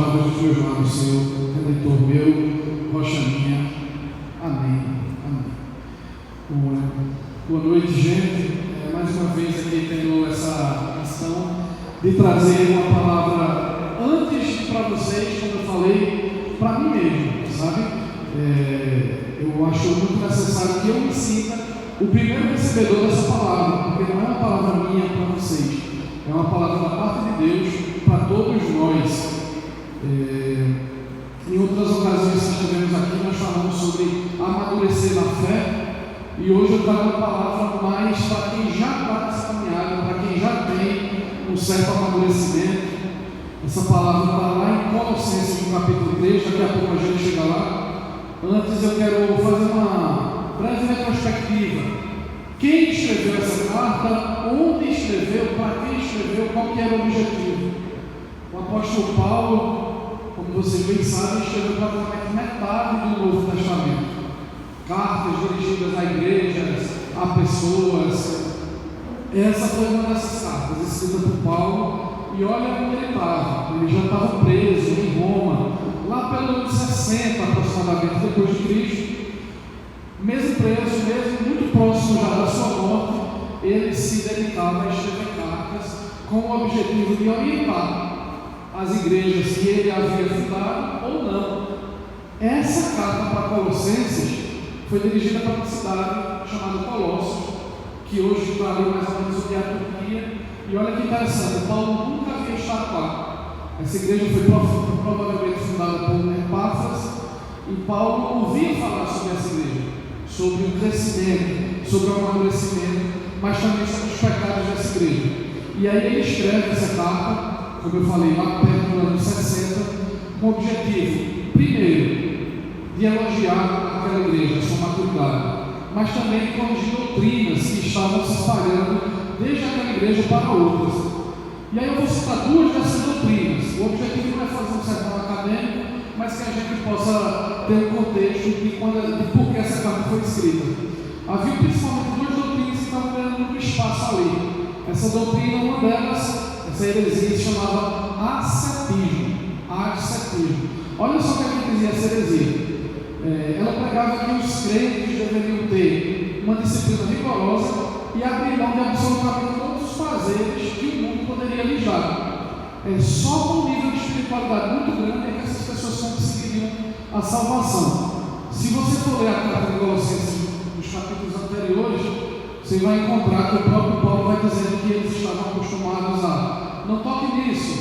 palavras dos teus lábios, Senhor, Redentor meu, rocha minha. Amém. Amém. Boa noite, gente. Mais uma vez aqui tendo essa ação de trazer uma palavra antes para vocês, como eu falei, para mim mesmo, sabe? Eu acho muito necessário que eu me sinta o primeiro recebedor dessa palavra, porque não é uma palavra minha para vocês, é uma palavra da parte de Deus para todos nós. Em outras ocasiões que estivemos aqui, nós falamos sobre amadurecer na fé, e hoje eu trago uma palavra mais para quem já está nessa caminhada, para quem já tem um certo amadurecimento. Essa palavra está lá em Colossenses, no capítulo 3, daqui a pouco a gente chega lá. Antes eu quero fazer uma breve retrospectiva. Quem escreveu essa carta, onde escreveu, para quem escreveu, qual que era o objetivo? O apóstolo Paulo, como vocês bem sabem, escreveu praticamente metade do Novo Testamento. Cartas dirigidas a igrejas, a pessoas. Essa foi uma dessas cartas, escrita por Paulo. E olha onde ele estava. Ele já estava preso em Roma, lá pelo ano 60 aproximadamente depois de Cristo. Mesmo preso, mesmo muito próximo já da sua morte, ele se dedicava a escrever cartas com o objetivo de orientar as igrejas que ele havia fundado ou não. Essa carta para Colossenses foi dirigida para uma cidade chamada Colossos, que hoje está ali mais ou menos onde é a Turquia. E olha que interessante, Paulo nunca havia estado lá. Essa igreja foi provavelmente fundada por Epáfras, e Paulo ouvia falar sobre essa igreja, sobre o crescimento, sobre o amadurecimento, mas também sobre os pecados dessa igreja. E aí ele escreve essa carta, como eu falei, lá perto do ano 60, com o objetivo, primeiro, de elogiar aquela igreja, a sua maturidade, mas também de corrigir doutrinas que estavam se espalhando desde aquela igreja para outras. E aí eu vou citar duas dessas doutrinas. O objetivo não é fazer um sermão acadêmico, mas que a gente possa ter um contexto de por que essa carta foi escrita. Havia principalmente duas doutrinas que estavam ganhando muito espaço ali. Essa doutrina, uma delas, essa heresia, se chamava ascetismo. Olha só o que a gente dizia essa heresia. Ela pregava que os crentes deveriam ter uma disciplina rigorosa e abrir mão de absolutamente todos os prazeres que o mundo poderia lhes dar. Só com um nível de espiritualidade muito grande é que essas pessoas conseguiriam a salvação. Se você for ler a carta de Colossenses nos capítulos anteriores, você vai encontrar que o próprio Paulo vai dizendo que eles estavam acostumados a não toque nisso,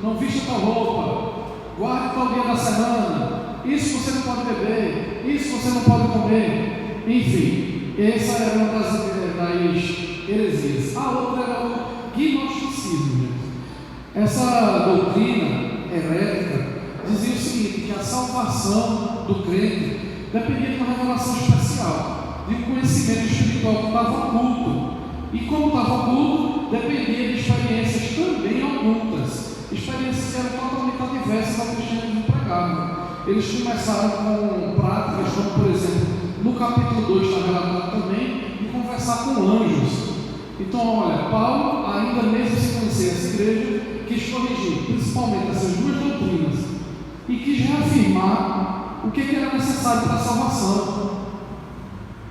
não vista tal roupa, guarde tal dia da semana, isso você não pode beber, isso você não pode comer. Enfim, essa era uma das heresias. A outra era o gnosticismo. Essa doutrina herética dizia o seguinte, que a salvação do crente dependia de uma revelação especial, de um conhecimento espiritual que estava oculto. E como estava oculto, dependia de experiências também ocultas, experiências que eram totalmente adversas ao cristianismo pregado. Eles começaram com práticas como, por exemplo, no capítulo 2 está relatado também, de conversar com anjos. Então, olha, Paulo, ainda mesmo se conhecer essa igreja, quis corrigir principalmente essas duas doutrinas e quis reafirmar o que era necessário para a salvação.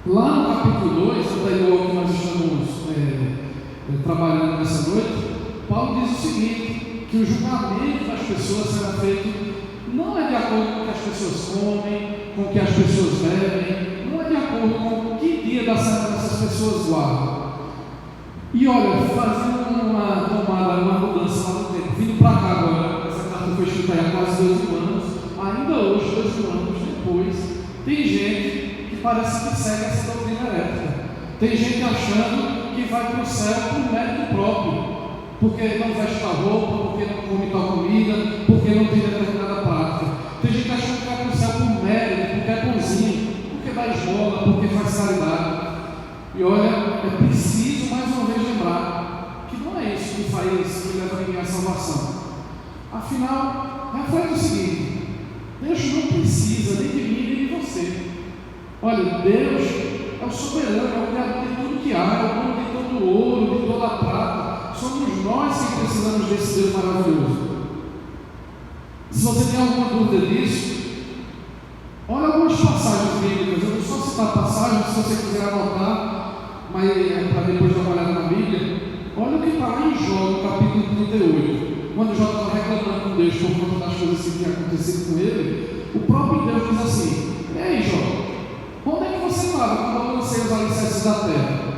Lá no capítulo 2, anterior que nós estamos trabalhando nessa noite, Paulo diz o seguinte, que o julgamento das pessoas será feito não é de acordo com o que as pessoas comem, com o que as pessoas bebem, não é de acordo com que dia da semana essas pessoas guardam. E olha, fazendo uma mudança lá no tempo, vindo para cá agora, essa carta foi escrita há quase 2.000 anos, ainda hoje, 2.000 anos depois, tem gente que parece que segue essa doutrina herética. Tem gente achando que vai para o céu por mérito próprio, porque não veste a roupa, porque não come tal comida, porque não tem determinada prática. Tem gente achando que vai para o céu por mérito, porque é bonzinho, porque dá esmola, porque faz caridade. E olha, é preciso mais uma vez lembrar que não é isso que leva ninguém à salvação. Afinal, reflete o seguinte: Deus não precisa nem de mim nem de você. Olha, Deus é o soberano, é o criador de tudo que há, é o dono de todo o ouro, de toda a prata. Somos nós que precisamos desse Deus maravilhoso. Se você tem alguma dúvida disso, olha algumas passagens bíblicas. Eu vou só citar passagens, se você quiser anotar, mas para depois dar uma olhada na Bíblia. Olha o que está lá em Jó, no capítulo 38. Quando Jó estava reclamando com Deus por conta das coisas que tinham acontecido com ele, o próprio Deus diz assim: ei Jó, onde é que você estava quando eu lancei os alicerces da terra?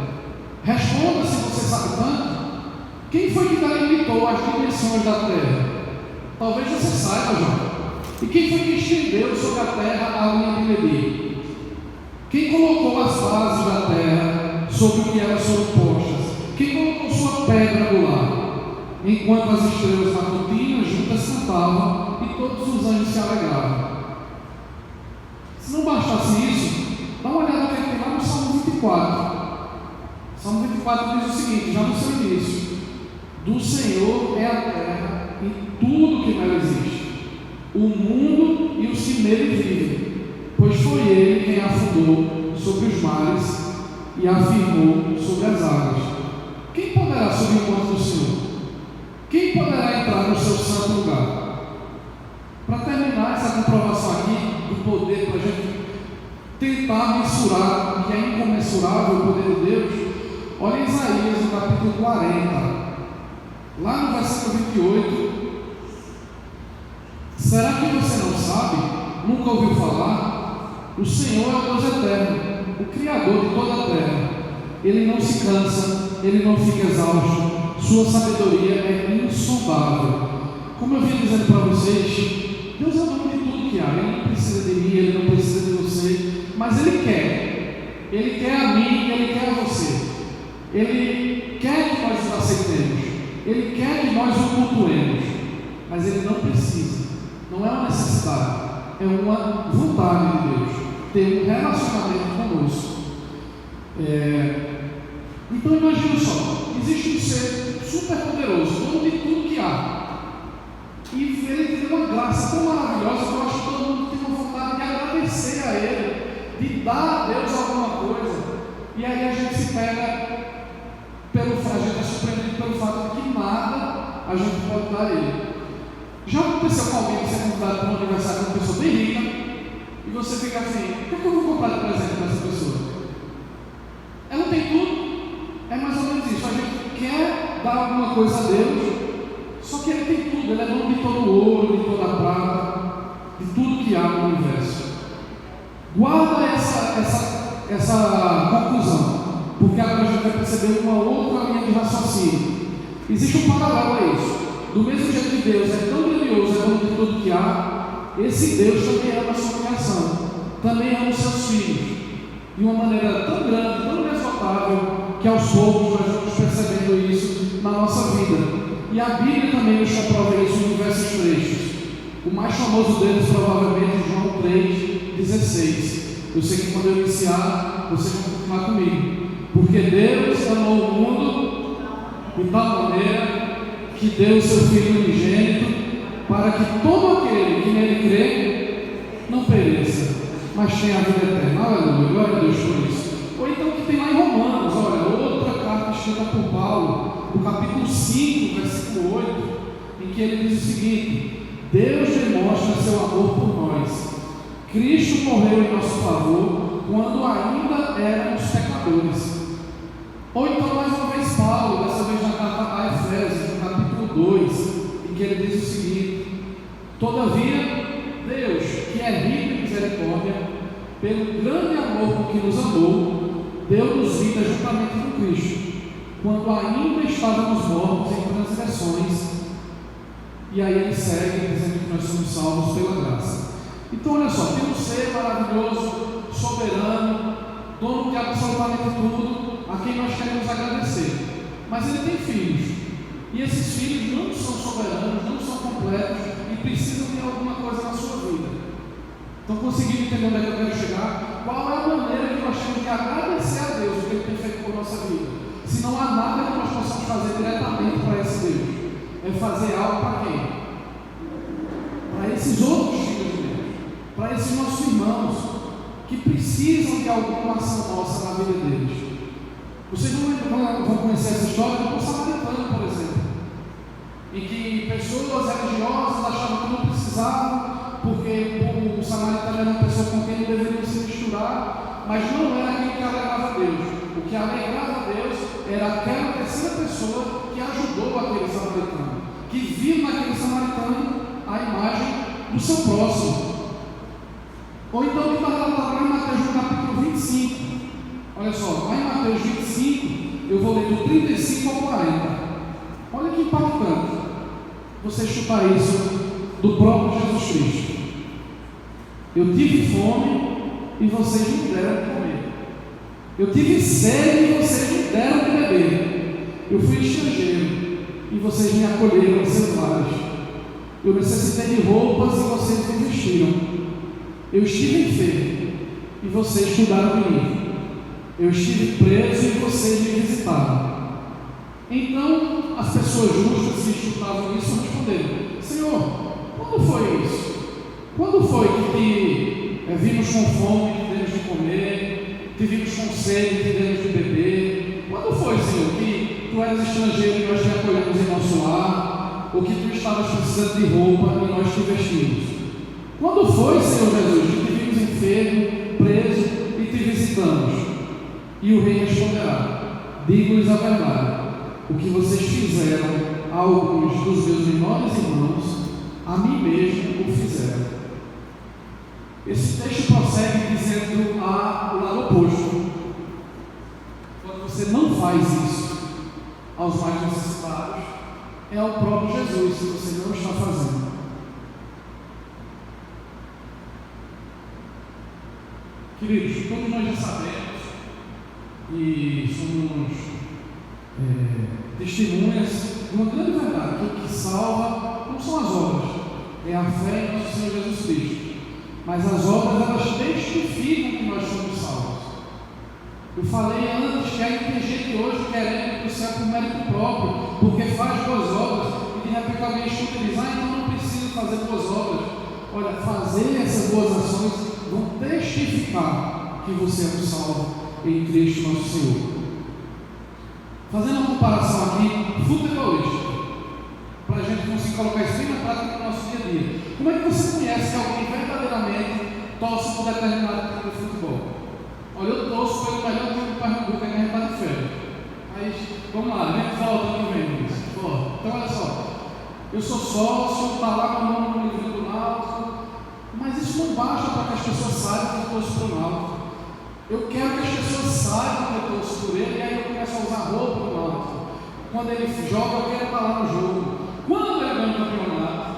Responda, se você sabe tanto. Quem foi que delimitou as dimensões da terra? Talvez você saiba, Jó. E quem foi que estendeu sobre a terra a linha de medir? Quem colocou as bases da terra sobre o que elas foram postas? Quem colocou sua pedra angular? Enquanto as estrelas matutinas juntas cantavam e todos os anjos se alegravam. Se não bastasse isso, dá uma olhada no que tem lá no Salmo 24. Salmo 24 diz o seguinte, já no seu início: do Senhor é a terra e tudo que nela existe, o mundo e os que nele vivem, pois foi ele quem afundou sobre os mares e afirmou sobre as águas. Quem poderá subir o monte do Senhor? Quem poderá entrar no seu santo lugar? Para terminar essa comprovação aqui do poder, para a gente tentar mensurar o que é incomensurável o poder de Deus, olha em Isaías, no capítulo 40, lá no versículo 28. Será que você não sabe? Nunca ouviu falar? O Senhor é o Deus eterno, o Criador de toda a terra. Ele não se cansa, ele não fica exausto, sua sabedoria é insondável. Como eu vinha dizendo para vocês, Deus é o dono de tudo que há. Ele não precisa de mim, ele não precisa de você, mas Ele quer. Ele quer a mim, Ele quer a você. Ele quer que nós o aceitemos, Ele quer que nós o cultuemos, mas Ele não precisa. Não é uma necessidade, é uma vontade de Deus ter um relacionamento conosco. Então imagina só, existe um ser super poderoso, dono de tudo que há, e ele tem uma graça tão maravilhosa que eu acho que todo mundo tem uma vontade de agradecer a Ele, de dar a Deus alguma coisa, e aí a gente se pega a gente é surpreendido pelo fato de que nada a gente pode dar a Ele. Já aconteceu com alguém que você é convidado para um aniversário de uma pessoa bem rica, e você fica assim: o que é que eu vou comprar de presente para essa pessoa? Ela tem tudo. É mais ou menos isso, a gente quer dar alguma coisa a Deus, só que Ele tem tudo, Ele é dono de todo o ouro, de toda a prata, de tudo que há no universo. Guarda essa conclusão, porque agora a gente vai perceber uma outra linha de raciocínio. Existe um paralelo a isso. Do mesmo jeito que Deus é tão grandioso, é dono de tudo que há, esse Deus também ama a sua criação, também ama os seus filhos, de uma maneira tão grande, tão inesgotável, que aos poucos nós vamos percebendo isso na nossa vida. E a Bíblia também nos comprova isso em diversos trechos. O mais famoso deles provavelmente é João 3,16. Eu sei que quando eu iniciar, vocês vão continuar comigo. Porque Deus amou o mundo de tal maneira que deu o seu Filho unigênito, para que todo aquele que nele crê não pereça, mas tenha a vida eterna. Aleluia, glória a Deus por isso. Ou então o que tem lá em Romanos, olha, outra carta escrita por Paulo, no capítulo 5, versículo 8, em que ele diz o seguinte: Deus demonstra seu amor por nós. Cristo morreu em nosso favor quando ainda éramos pecadores. Ou então, mais uma vez, Paulo, dessa vez na carta a Efésios, no capítulo 2, em que ele diz o seguinte: todavia, Deus, que é rico em misericórdia, pelo grande amor com que nos amou, deu-nos vida juntamente com Cristo, quando ainda estávamos mortos em transgressões. E aí ele segue dizendo que nós somos salvos pela graça. Então olha só, tem um ser maravilhoso, soberano, dono de absolutamente tudo, a quem nós queremos agradecer. Mas ele tem filhos, e esses filhos não são soberanos, não são completos e precisam de alguma coisa na sua vida. Então conseguindo entender onde é que eu quero chegar? Qual é a maneira que nós temos de agradecer a Deus o que Ele tem feito por nossa vida? Se não há nada que nós possamos fazer diretamente para esse Deus, é fazer algo para quem? Para esses outros filhos de Deus, para esses nossos irmãos que precisam de alguma ação nossa na vida deles. Vocês vão conhecer essa história do poço samaritano, por exemplo. em que pessoas religiosas achavam que não precisavam, porque o samaritano era uma pessoa com quem não deveria se misturar, mas não era aquilo que alegrava a Deus. O que alegrava a Deus era aquela terceira pessoa que ajudou aquele samaritano, que viu naquele samaritano a imagem do seu próximo. Ou então que está relatado em Mateus no capítulo 25. Olha só, lá em Mateus 25, eu vou ler do 35 ao 40. Olha que impactante você escutar isso do próprio Jesus Cristo. Eu tive fome e vocês me deram de comer. Eu tive sede e vocês me deram de beber. Eu fui estrangeiro e vocês me acolheram em seus lares. Eu necessitei de roupas e vocês me vestiram. Eu estive enfermo e vocês cuidaram de mim. Eu estive preso e vocês me visitaram. Então as pessoas justas que escutavam isso responderam: Senhor, quando foi isso? Quando foi que vimos com fome e te demos de comer, te vimos com sede e te demos de beber? Quando foi, Senhor, que tu eras estrangeiro e nós te acolhemos em nosso lar? Ou que tu estavas precisando de roupa e nós te vestimos? Quando foi, Senhor Jesus, que te vimos enfermo, preso e te visitamos? E o rei responderá: digo-lhes a verdade, o que vocês fizeram a alguns dos meus menores irmãos, a mim mesmo o fizeram. Esse texto prossegue dizendo o lado oposto. Quando você não faz isso aos mais necessitados, é o próprio Jesus que você não está fazendo. Queridos, todos nós já sabemos e somos testemunhas de uma grande verdade, que o que salva não são as obras, é a fé em nosso Senhor Jesus Cristo. Mas as obras, elas testificam que nós somos salvos. Eu falei antes que ainda tem gente hoje querendo ir para o céu por mérito próprio, porque faz boas obras, e de repente alguém escuta e diz: então não preciso fazer boas obras. Olha, fazer essas boas ações vão testificar que você é um salvo em Cristo nosso Senhor. Fazendo uma comparação aqui futebolística, para a gente conseguir colocar isso bem na prática do nosso dia a dia. Como é que você conhece que alguém verdadeiramente torce por determinado time de futebol? Olha, eu torço pelo melhor time do Pernambuco, que a gente está de férias. Mas, vamos lá, nem volta ano que vem isso. Então, olha só, eu sou sócio, está lá com o nome no livro do Náutico, mas isso não basta para que as pessoas saibam que eu torço pelo Náutico. Eu quero que as pessoas saibam que eu torço por ele, e aí eu começo a usar roupa do Náutico. Quando ele joga, eu quero estar lá no jogo. Quando ele ganha o campeonato,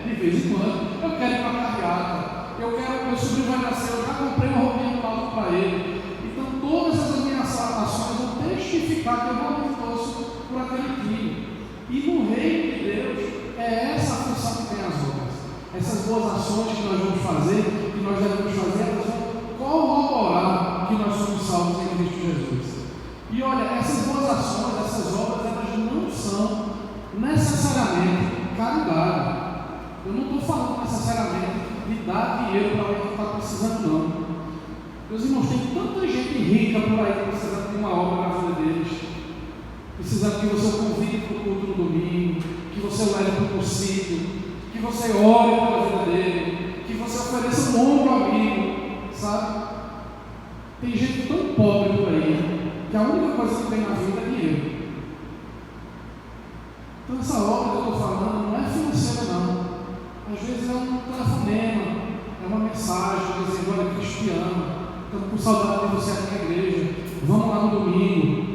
de vez em quando, eu quero ir para a carreata. Eu quero, meu sobrinho vai nascer, eu já comprei uma roupinha do Náutico para ele. Então, todas essas minhas ações vão testificar que eu realmente torço por aquele time. E no reino de Deus, é essa a função que tem as obras. Essas boas ações que nós vamos fazer, que nós devemos fazer, elas vão corroborar que nós somos salvos em Cristo Jesus. E olha, essas boas ações, essas obras, elas não são necessariamente caridade. Eu não estou falando necessariamente de dar dinheiro para alguém que está precisando, não. Meus irmãos, tem tanta gente rica por aí precisando de uma obra na vida deles, precisando que você o convide para o culto no domingo, que você o leve para o sítio, que você ore pela vida dele, que você ofereça um ombro amigo, sabe? Tem gente tão pobre por aí, que a única coisa que tem na vida é dinheiro. Então essa obra que eu estou falando não é financeira, não. Às vezes é um telefonema, é uma mensagem dizendo: olha, cristiano, estamos com saudade de você aqui na igreja, vamos lá no domingo.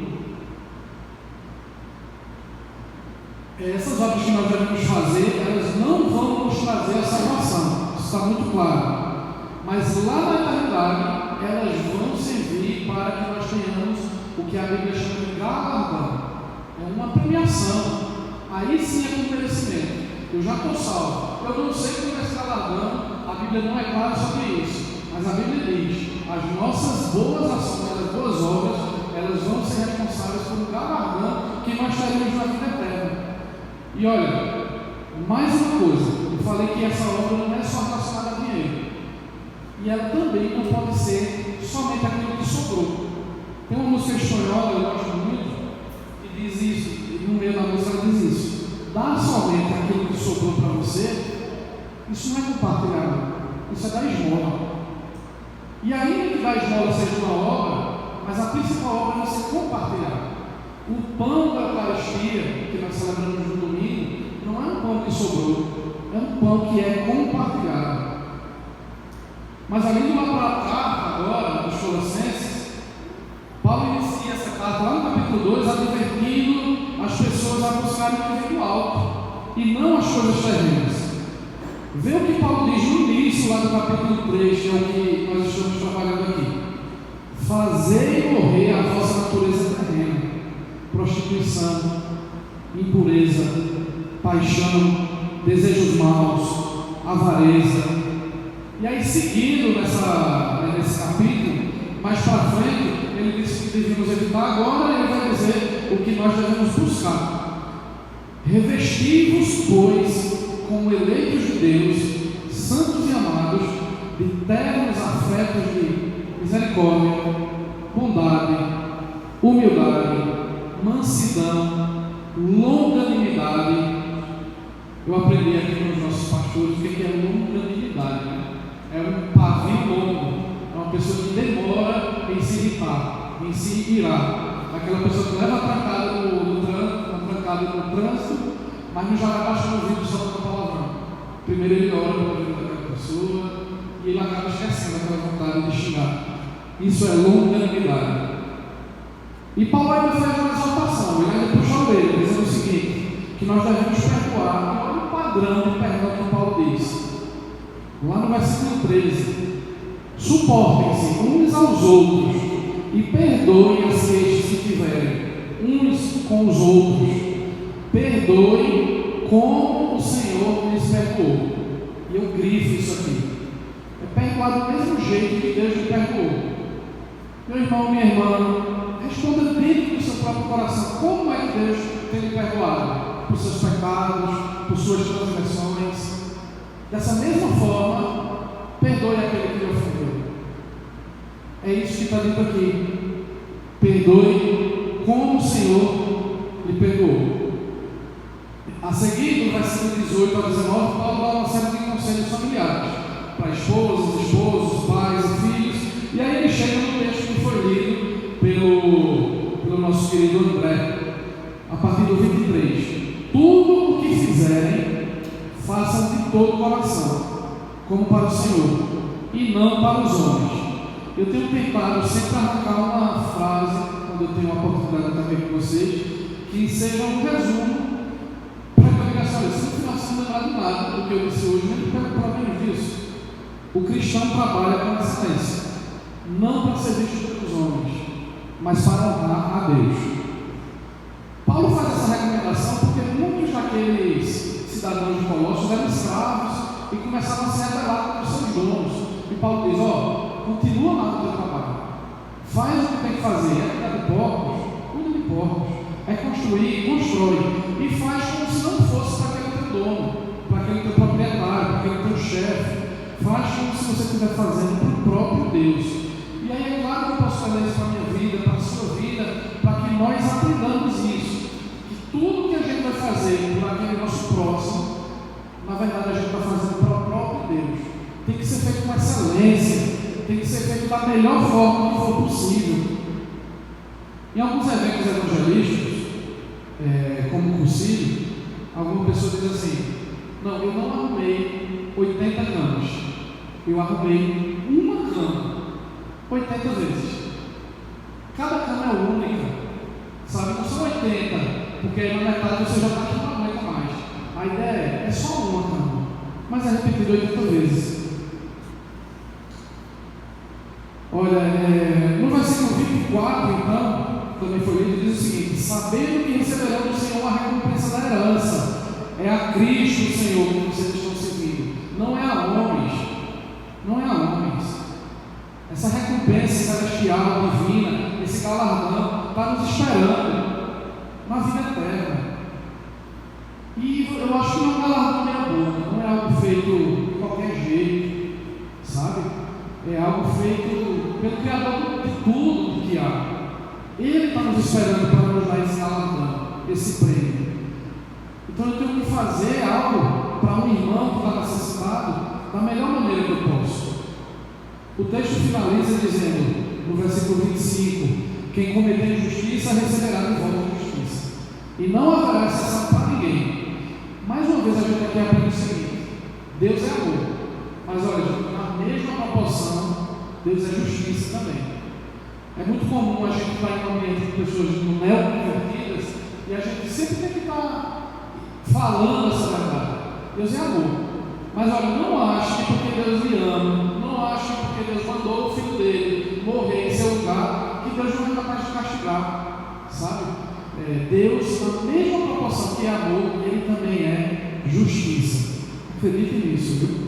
Essas obras que nós devemos fazer, elas não vão nos trazer a salvação, isso está muito claro. Mas lá na eternidade, elas vão servir para que nós tenhamos o que a Bíblia chama de galardão. É uma premiação. Aí sim é com merecimento. Eu já estou salvo. Eu não sei como é esse galardão, a Bíblia não é clara sobre isso. Mas a Bíblia diz: as nossas boas ações, as boas obras, elas vão ser responsáveis por um galardão que nós teremos na vida eterna. E olha, mais uma coisa, eu falei que essa obra não é só relacionada a dinheiro. E ela também não pode ser somente aquilo que sobrou. Tem uma música espanhola, eu gosto muito, que diz isso, e no meio da música ela diz isso: dá a sua sobrou para você, isso não é compartilhar, isso é dar esmola. E ainda que dar esmola seja uma obra, mas a principal obra é você compartilhar. O pão da Eucaristia, que nós celebramos no domingo, não é um pão que sobrou, é um pão que é compartilhado. Mas além de lá para a carta agora, dos Colossenses, Paulo inicia essa carta lá no capítulo 2, advertindo as pessoas a buscarem o que vem do alto, e não as coisas terrenas. Vê o que Paulo diz no início, lá do capítulo 3, que é o que nós estamos trabalhando aqui. Fazei morrer a vossa natureza terrena, prostituição, impureza, paixão, desejos maus, avareza. E aí, seguindo nesse capítulo, mais para frente, ele diz que devemos evitar. Agora ele vai dizer o que nós devemos buscar. Revesti-vos, pois, como eleitos de Deus, santos e amados, de ternos afetos de misericórdia, bondade, humildade, mansidão, longanimidade. Eu aprendi aqui com os nossos pastores o que é longanimidade, né? É um pavio longo, é uma pessoa que demora em se irritar, em se irar. Aquela pessoa que leva a trancada no trânsito, mas não joga baixo no ouvido só com a palavrão. Primeiro ele ora pela vida daquela pessoa e ele acaba esquecendo aquela vontade de xingar. Isso é longanimidade. E Paulo ainda faz uma exaltação, ele ainda puxa a orelha, dizendo o seguinte, que nós devemos perdoar. E olha o padrão de perdão que Paulo diz. Lá no versículo 13, suportem-se uns aos outros e perdoem as queixas que tiverem uns com os outros. Perdoem como o Senhor lhes perdoou. E eu grifo isso aqui. É perdoar do mesmo jeito que Deus lhe perdoou. Meu irmão, minha irmã, responda dentro do seu próprio coração. Como é que Deus tem lhe perdoado? Por seus pecados, por suas transgressões. Dessa mesma forma, perdoe aquele que lhe ofendeu. É isso que está dito aqui. Perdoe como o Senhor lhe perdoou. A seguir, no versículo 18 a 19, Paulo dá uma série de conselhos familiares para esposas, esposos, pais e filhos. E aí ele chega no texto que foi lido pelo nosso querido André, a partir do 23. Tudo o que fizerem, façam de todo o coração, como para o Senhor, e não para os homens. Eu tenho tentado sempre arrancar uma frase, quando eu tenho a oportunidade também com vocês, que seja um resumo, para que eu diga assim, olha, se no final você não lembrar de nada do que eu disse hoje, nem pelo menos disso. O cristão trabalha com excelência, não para ser visto pelos homens, mas para honrar a Deus. Paulo faz essa recomendação porque muitos daqueles cidadãos de Colossos eram escravos e começaram a se rebelar contra os seus donos. E Paulo diz, continua lá no teu trabalho, faz o que tem que fazer, é cuidar de porcos, cuida de porcos, é construir, constrói, e faz como se não fosse para aquele teu dono, para aquele teu proprietário, para aquele teu chefe, faz como se você estiver fazendo para o próprio Deus. E aí é claro que eu posso fazer isso para a minha vida, para a sua vida, para que nós aprendamos isso, que tudo que a gente vai fazer por aquele nosso próximo, na verdade a gente está fazendo para o próprio Deus. Tem que ser feito com excelência, tem que ser feito da melhor forma que for possível. Em alguns eventos evangelísticos, como o concílio, alguma pessoa diz assim, não, eu não arrumei 80 camas, eu arrumei uma cama 80 vezes. Cada cama é única, sabe? Não são 80, porque aí na metade você já está aqui, não aguenta mais. A ideia é só uma cama, mas é repetido 80 vezes. Olha, no versículo 24, então, também foi lido, diz o seguinte: sabendo que receberão do Senhor a recompensa da herança, é a Cristo o Senhor que vocês estão servindo, não é a homens, não é a homens. Essa recompensa celestial, divina, esse galardão, está nos esperando na vida eterna. E eu acho que não é um galardão meia boca, não é algo feito de qualquer jeito, sabe? É algo feito pelo Criador de tudo que há. Ele está nos esperando para nos dar esse galardão, esse prêmio. Então eu tenho que fazer algo para um irmão que está necessitado da melhor maneira que eu posso. O texto finaliza dizendo, no versículo 25, quem cometer injustiça receberá de volta justiça, e não haverá exceção para ninguém. Mais uma vez a gente aqui aprende o seguinte: Deus é amor, mas olha, gente, na mesma proporção, Deus é justiça também. É muito comum a gente estar em um ambiente de pessoas neoconvertidas e a gente sempre tem que estar falando essa verdade. Deus é amor, mas olha, não acho que porque Deus me ama, não acho que porque Deus mandou o filho dele morrer em seu lugar, que Deus não é capaz de castigar, sabe? Deus, na mesma proporção que é amor, ele também é justiça. Acredite nisso, viu?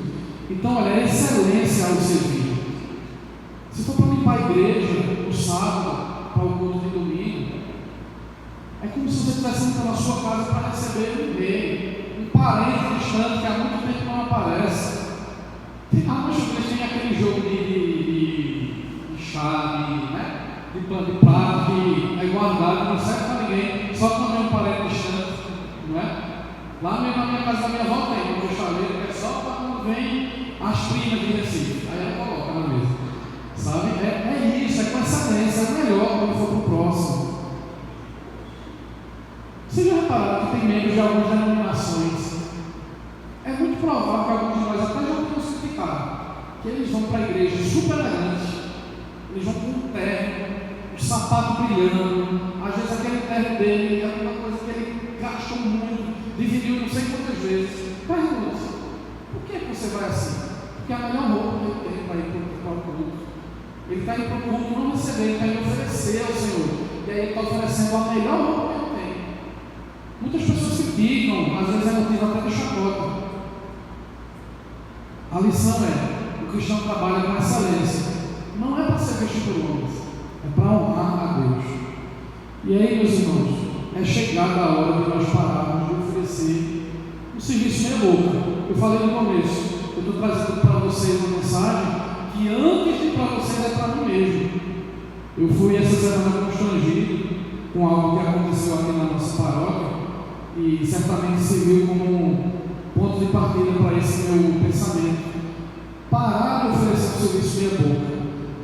Então, olha, é excelência ao servir. Se for para limpar a igreja no sábado, para o culto de domingo, é como se você estivesse indo na sua casa para receber um rei, um parente distante que há muito tempo não aparece. Algumas igrejas têm aquele jogo de chave, né? De prato que é guardado, não serve para ninguém, só quando é um parente distante, não é? Lá mesmo na minha casa da minha avó tem um chaleiro que é só para quando vem as primas de Recife, aí ela coloca na mesa, sabe? É isso, é com excelência, é melhor quando for para o próximo. Vocês já repararam que tem membros de algumas denominações? É muito provável que alguns de nós até já tenham significado que eles vão para a igreja super elegantes, eles vão com um terno, um sapato brilhando, às vezes aquele terno dele é uma coisa que ele gastou muito, dividiu não sei quantas vezes. Pergunta, por que você vai assim? Porque a melhor roupa que ele tem para ir para o culto. Ele está indo para o culto não receber, ele está indo oferecer ao Senhor. E aí ele está oferecendo a melhor roupa que ele tem. Muitas pessoas criticam, às vezes é motivo até de chacota. A lição é, o cristão trabalha com excelência. Não é para ser visto por homens, é para honrar a Deus. E aí, meus irmãos, é chegada a hora de nós pararmos de oferecer um serviço meia boca. Eu falei no começo, eu estou trazendo para vocês uma mensagem que antes de para vocês é para mim mesmo. Eu fui essa semana constrangido com algo que aconteceu aqui na nossa paróquia e certamente serviu como um ponto de partida para esse meu pensamento. Parar de oferecer um serviço meia boca.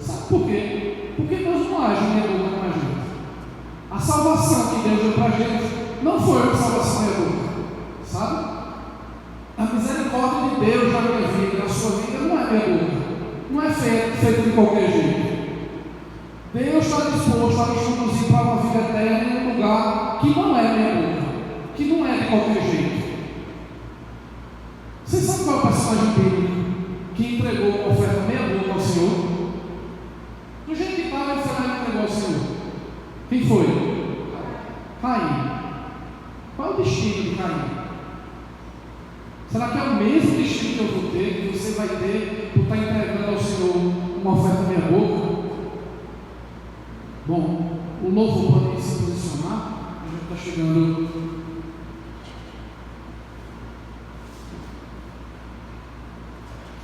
Sabe por quê? Porque Deus não age meia boca com a gente. A salvação que Deus deu para a gente não foi uma salvação meia boca, sabe? A misericórdia de Deus na minha vida, na sua vida, não é meia boca, não é feito de qualquer jeito. Deus está disposto a nos conduzir para uma vida eterna em um lugar que não é meia boca, que não é de qualquer jeito. Você sabe qual é o personagem bíblico que entregou uma oferta meia boca ao Senhor? Do jeito que estava, ele foi lá e entregou ao Senhor. Quem foi? Caim. Qual é o destino de Caim? Será que é o mesmo destino que eu vou ter, que você vai ter por estar entregando ao Senhor uma oferta meia boca? Bom, o novo pode se posicionar. A gente está chegando.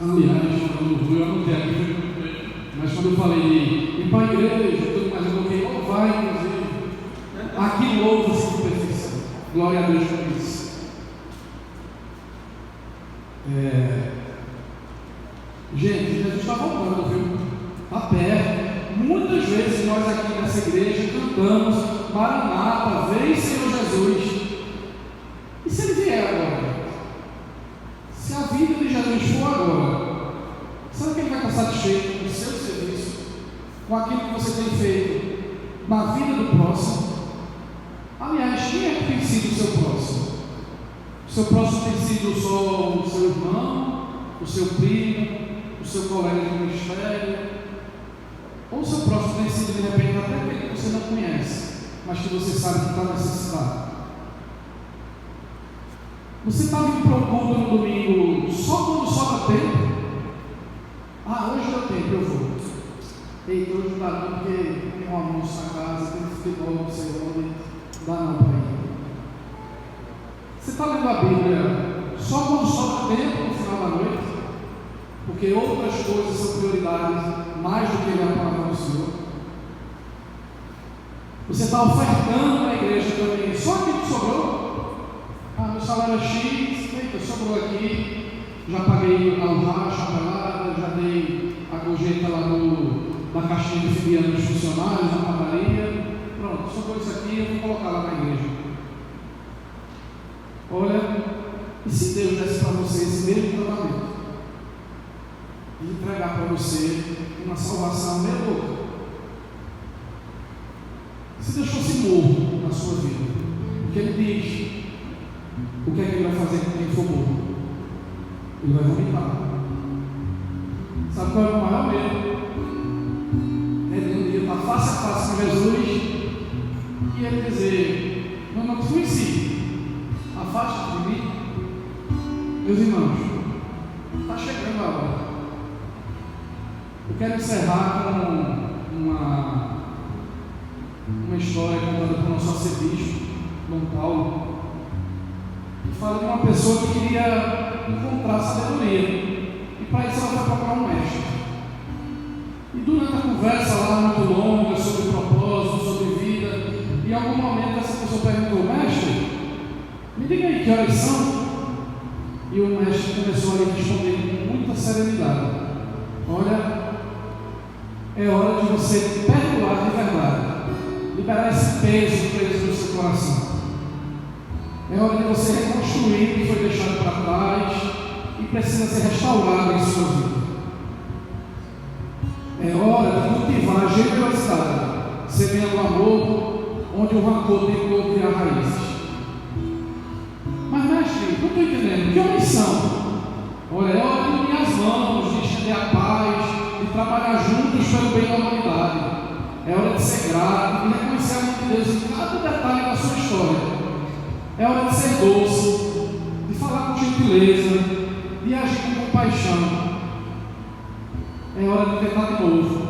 Aliás, eu anotei aqui, mas quando eu falei de ir para a igreja, tudo mais, eu coloquei, vai, inclusive. Aqui louva-se de perfeição. Glória a Deus por isso. Gente, Jesus está voltando, viu? Está perto. Muitas vezes nós aqui nessa igreja cantamos Maranata, vem Senhor Jesus. E se ele vier agora? Se a vida de Jesus for agora, será que ele vai estar satisfeito com o seu serviço, com aquilo que você tem feito na vida do próximo? Aliás, quem é que tem sido o seu próximo? O seu próximo tem sido só o seu irmão, o seu primo, o seu colega de ministério? Ou o seu próximo tem sido de repente até aquele que você não conhece, mas que você sabe que está necessitado? Você está vindo para o culto no domingo só quando sobra tempo? Hoje deu tempo, eu vou. Eita, hoje não dá não, porque tem um almoço na casa, tem futebol, não sei onde, dá não para ir. Você está lendo a Bíblia só quando sobra tempo no final da noite? Porque outras coisas são prioridades mais do que a palavra do Senhor. Você está ofertando na igreja também só aquilo que sobrou? Meu salário é X, eita, sobrou aqui, já paguei a racha, a pelada, já dei a gorjeta lá na caixinha de filiando dos funcionários, na padaria. Pronto, sobrou isso aqui, eu vou colocar lá na igreja. Olha, e se Deus desse para você esse mesmo tratamento? E entregar para você uma salvação meio louca? Se Deus fosse morto na sua vida, o que Ele diz? O que é que Ele vai fazer com quem for morto? Ele vai vomitar. Sabe qual é o maior medo? É de um dia estar face a face com Jesus e Ele dizer: eu não te conheci, afasta de mim. Meus irmãos, está chegando a hora. Eu quero encerrar com uma história contada pelo nosso arcebispo, Dom Paulo, que fala de uma pessoa que queria encontrar sabedoria, e para isso ela foi procurar um mestre. E durante a conversa lá, muito longa, sobre propósito, sobre vida, em algum momento essa pessoa perguntou: mestre, me diga aí que horas são? E o mestre começou a lhe responder com muita serenidade: olha, é hora de você perdoar de verdade, liberar esse peso preso no seu coração. É hora de você reconstruir o que foi deixado para trás e precisa ser restaurado em sua vida. É hora de cultivar a generosidade, semeando o amor onde o rancor tentou criar raízes. Mas, mestre, não estou entendendo. Que horas são? Olha, é hora de unir as mãos, de estender a paz, de trabalhar juntos pelo bem da humanidade. É hora de ser grato, de reconhecer a mão de Deus em cada detalhe da sua história. É hora de ser doce, de falar com gentileza, de agir com compaixão. É hora de tentar de novo,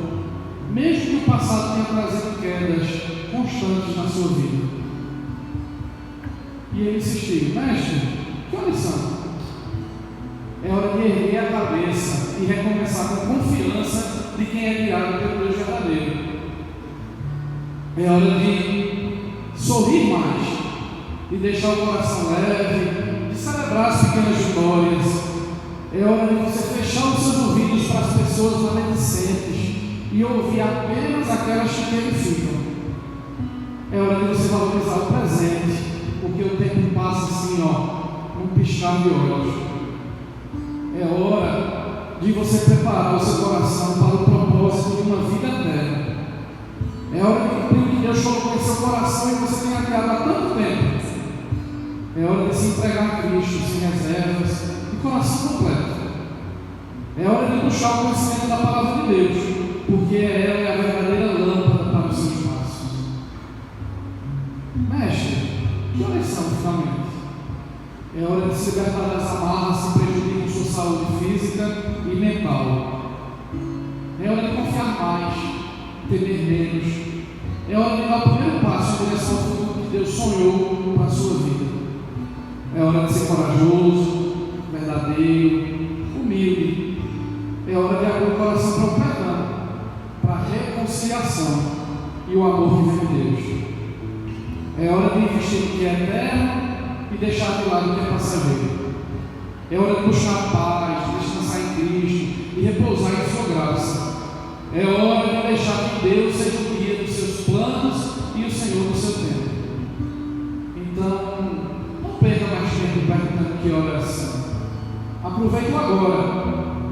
mesmo que o passado tenha trazido quedas constantes na sua vida. E ele insistiu: mestre, que horas são? É hora de erguer a cabeça e recomeçar com confiança de quem é guiado pelo Deus verdadeiro. É hora de sorrir mais, de deixar o coração leve, de celebrar as pequenas vitórias. É hora de você fechar os seus ouvidos para as pessoas maledicentes e ouvir apenas aquelas que te edificam. É hora de você valorizar o presente, porque o tempo passa assim, num piscar de olhos. É hora de você preparar o seu coração para o propósito de uma vida eterna. É hora de cumprir o que Deus colocou em seu coração e você tem adiado há tanto tempo. É hora de se entregar a Cristo sem reservas, de coração completo. É hora de buscar o conhecimento da palavra de Deus, porque ela é a verdadeira lâmpada para os seus passos. Mestre, que horas são finalmente? É hora de se libertar das amarras que prejudicam sua saúde física e mental. É hora de confiar mais, temer menos. É hora de dar o primeiro passo em direção ao futuro que Deus sonhou para a sua vida. É hora de ser corajoso, verdadeiro, humilde. É hora de abrir o coração para o perdão, para a reconciliação e o amor que vem de Deus. É hora de investir no que é eterno e deixar de lado o que é passageiro. É hora de buscar a paz, de descansar em Cristo e repousar em sua graça. É hora de deixar que Deus seja o guia dos seus planos e o Senhor do seu tempo. Então, não perca mais tempo perguntando que horas são. Aproveite o agora,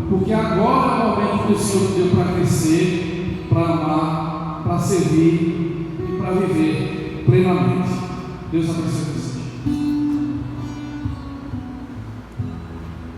porque agora é o momento que o Senhor deu para crescer, para amar, para servir e para viver plenamente. Deus abençoe você.